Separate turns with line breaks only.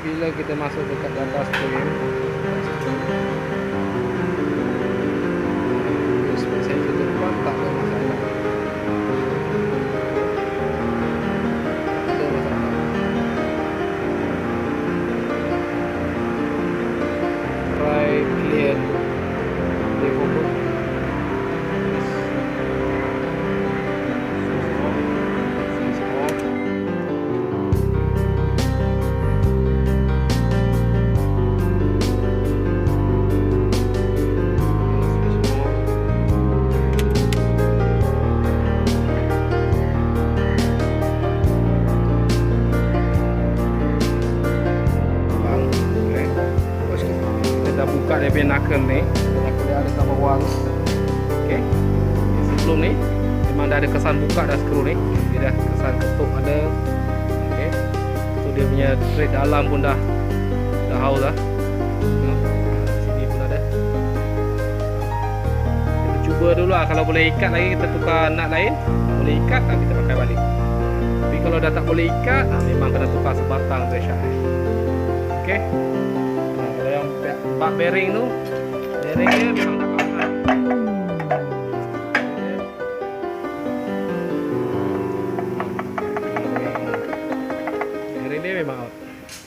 bila kita masuk dekat data stream, speed sensor depan tak ada masalah. Tak ada masalah. Try clear the photo. Buka dia punya knuckle ni. Knuckle dia ada kat bawah tu. Okey. Sebelum ni memang dah ada kesan buka dah skru ni. Dia dah kesan ketuk ada. Okey. So dia punya thread dalam pun dah haus dah. Sini pun ada. Kita cuba dulu lah, kalau boleh ikat lagi kita tukar nut lain. Boleh ikat tak kita pakai balik. Tapi kalau dah tak boleh ikat, memang kena tukar sebatang thread. Okey. Bak bearing tu, bearing dia memang